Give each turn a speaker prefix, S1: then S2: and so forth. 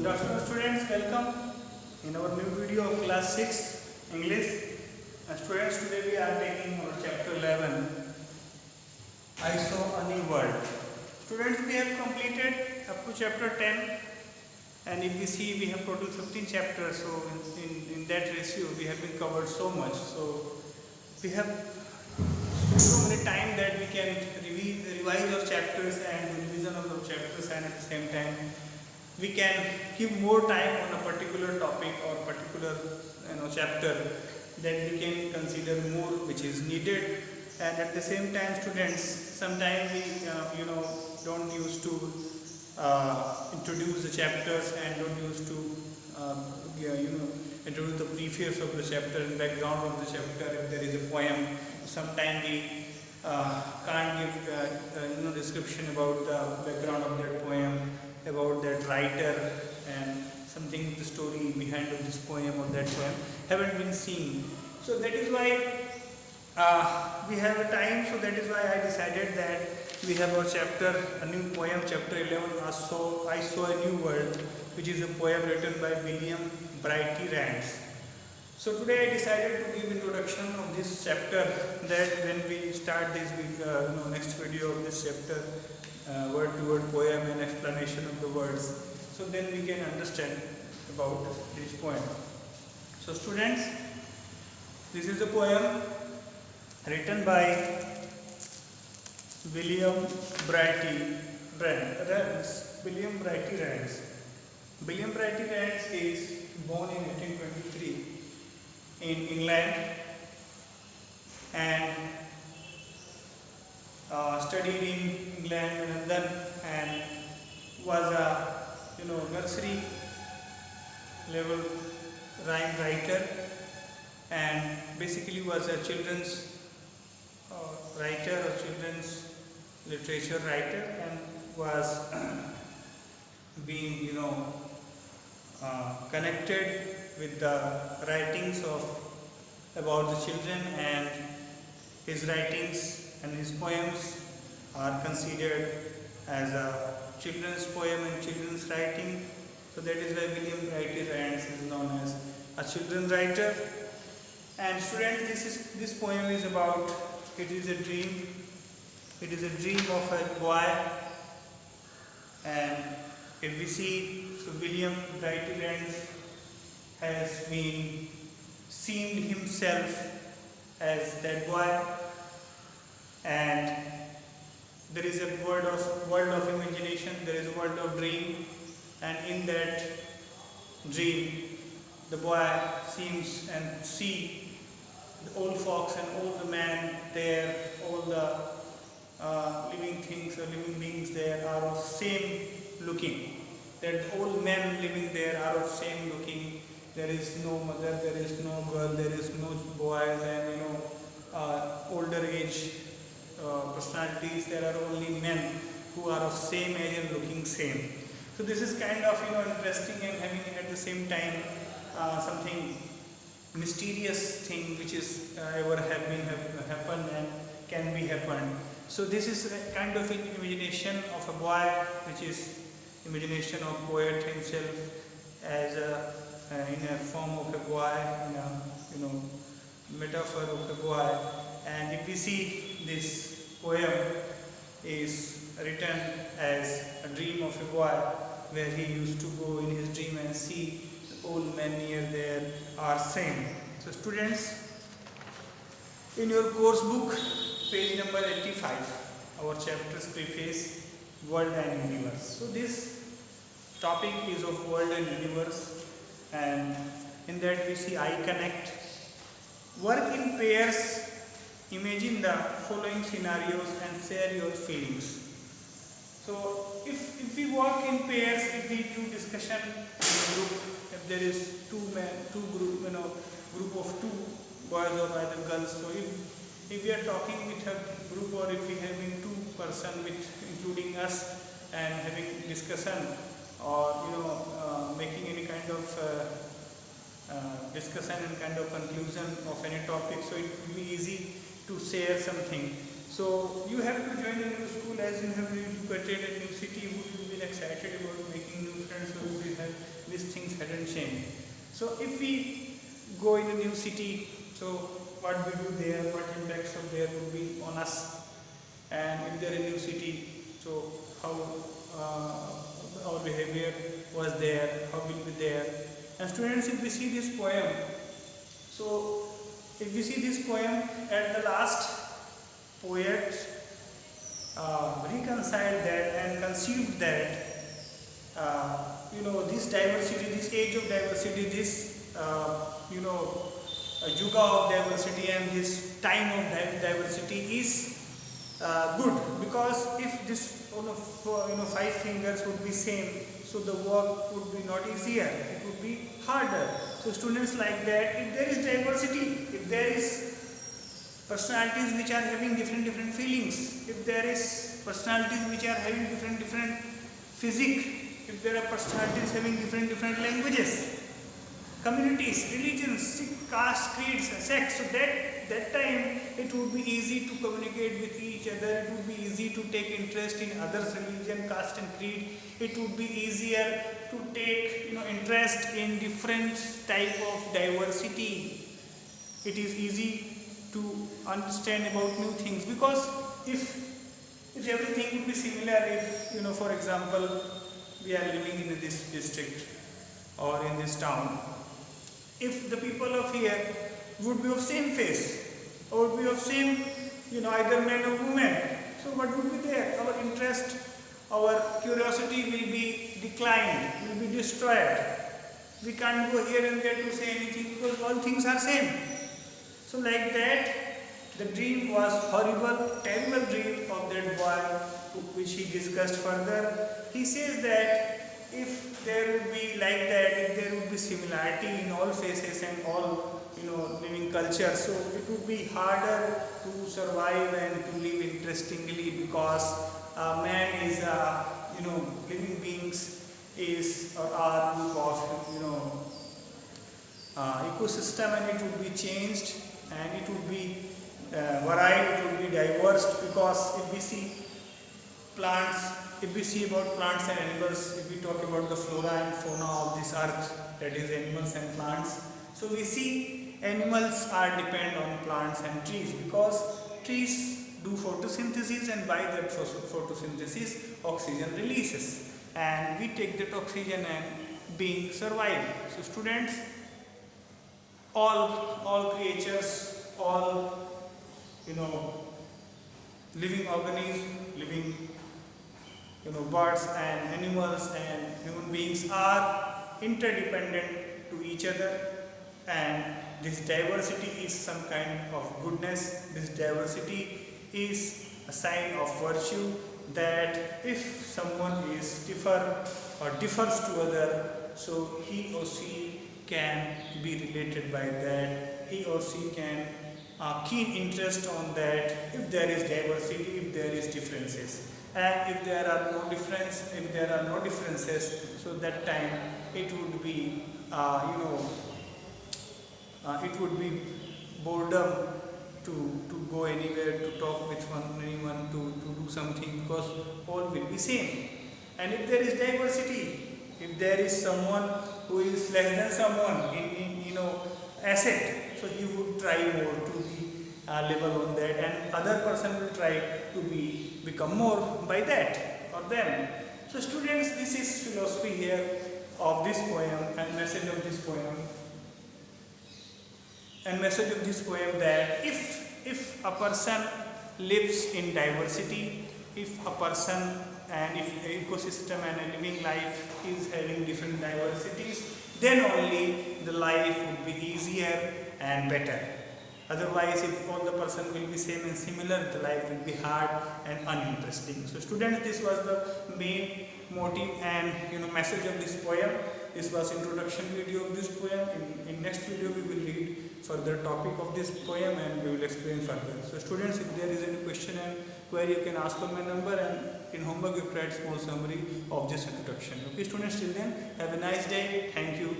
S1: Good afternoon students, welcome in our new video of class 6 English. Students, today we are taking our chapter 11, I Saw a New World. Students, we have completed up to chapter 10, and if we see we have total 15 chapters, so in that ratio we have been covered so much. So we have so many time that we can revise our chapters and revision of the chapters, and at the same time we can give more time on a particular topic or particular chapter that we can consider more which is needed. And at the same time, students, sometimes we don't used to introduce the chapters and don't used to introduce the preface of the chapter and background of the chapter. If there is a poem, sometimes we can't give description about the background of that poem, about that writer, and something the story behind of this poem or that poem haven't been seen. So that is why we have a time. So that is why I decided that we have our chapter, a new poem, chapter 11, I Saw a New World, which is a poem written by William Brighty Rands. So today I decided to give introduction of this chapter, that when we start this next video of this chapter, word to word poem and explanation of the words, so then we can understand about this poem. So students, this is a poem written by William Brighty Rands. William Brighty Rands. William Brighty Rands is born in 1823 in England and studied in England and London, and was a nursery level rhyme writer, and basically was a children's writer or children's literature writer, and was being connected with the writings of about the children, and his writings and his poems are considered as a children's poem and children's writing. So that is why William Brighty Rands is known as a children's writer. And students, this poem is about, it is a dream. It is a dream of a boy. And if we see, so William Brighty Rands has been seen himself as that boy, and there is a world of imagination, there is a world of dream, and in that dream the boy seems and see the old folks and all the man there, all the living things or living beings there are of same looking, that old men living there are of same looking. There is no mother, there is no girl, there is no boys and older age personalities. There are only men who are of same age and looking same. So this is kind of interesting, and having at the same time something mysterious thing which is ever have been happened and can be happened. So this is a kind of imagination of a boy, which is imagination of poet himself as in a form of a boy, in a metaphor of a boy. And if we see, this poem is written as a dream of a boy, where he used to go in his dream and see the old men near there are same. So students, in your course book, page number 85, our chapter's preface, World and Universe. So this topic is of world and universe, and in that we see I connect. Work in pairs, imagine the following scenarios and share your feelings. So if we work in pairs, if we do discussion in a group, if there is group of two boys or either girls, so if we are talking with a group, or if we have been two person with including us and having discussion, or making any kind of discussion and kind of conclusion of any topic, so it will be easy to share something. So you have to join a new school, as you have relocated a new city, you will be excited about making new friends, so you will have and shame. So if we go in a new city, so what we do there, what impacts of there would be on us, and if they're a new city, so how our behavior was there, how will be there. And students, if we see this poem, so if we see this poem, at the last, poet reconciled that and conceived that this diversity, this age of diversity, this yuga of diversity and this time of diversity is good, because if this five fingers would be same, so the work would be not easier, it would be harder. So students like that, if there is diversity, if there is personalities which are having different feelings, if there is personalities which are having different physique, if there are personalities having different languages, communities, religions, caste, creeds, sex, so that time it would be easy to communicate with each other, it would be easy to take interest in others' religion, caste and creed, it would be easier to take interest in different type of diversity. It is easy to understand about new things, because if everything would be similar, if for example we are living in this district or in this town, if the people of here would be of same face or would be of same either man or woman, so what would be there? Our interest, our curiosity will be declined, will be destroyed. We can't go here and there to say anything because all things are same. So like that, the dream was horrible, terrible dream of that boy, which he discussed further. He says that if there would be like that, if there would be similarity in all faces and all living culture, so it would be harder to survive and to live interestingly, because man is living beings is or are group of ecosystem, and it would be changed and it would be varied, it would be diverse, because if we see plants, if we see about plants and animals, if we talk about the flora and fauna of this earth, that is animals and plants, so we see animals are depend on plants and trees, because trees do photosynthesis, and by that photosynthesis oxygen releases, and we take that oxygen and being survive. So students, all creatures, all living organisms, living birds and animals and human beings are interdependent to each other, and this diversity is some kind of goodness. This diversity is a sign of virtue, that if someone is differs to other, so he or she can be related by that, he or she can keen interest on that, if there is diversity, if there is differences. And if there are no differences, so that time it would be it would be boredom to go anywhere, to talk with anyone, to do something, because all will be same. And if there is diversity, if there is someone who is less than someone in asset, so he would try more to be level on that, and other person will try to become more by that or them. So students, this is philosophy here of this poem, and message of this poem. And message of this poem, that if a person lives in diversity, if a person and if ecosystem and a living life is having different diversities, then only the life would be easier and better. Otherwise, if all the person will be same and similar, the life will be hard and uninteresting. So students, this was the main motive and message of this poem. This was introduction video of this poem. In next video we will read further topic of this poem and we will explain further. So students, if there is any question and query, you can ask on my number, and in homework you write small summary of this introduction. Okay students, till then, have a nice day. Thank you.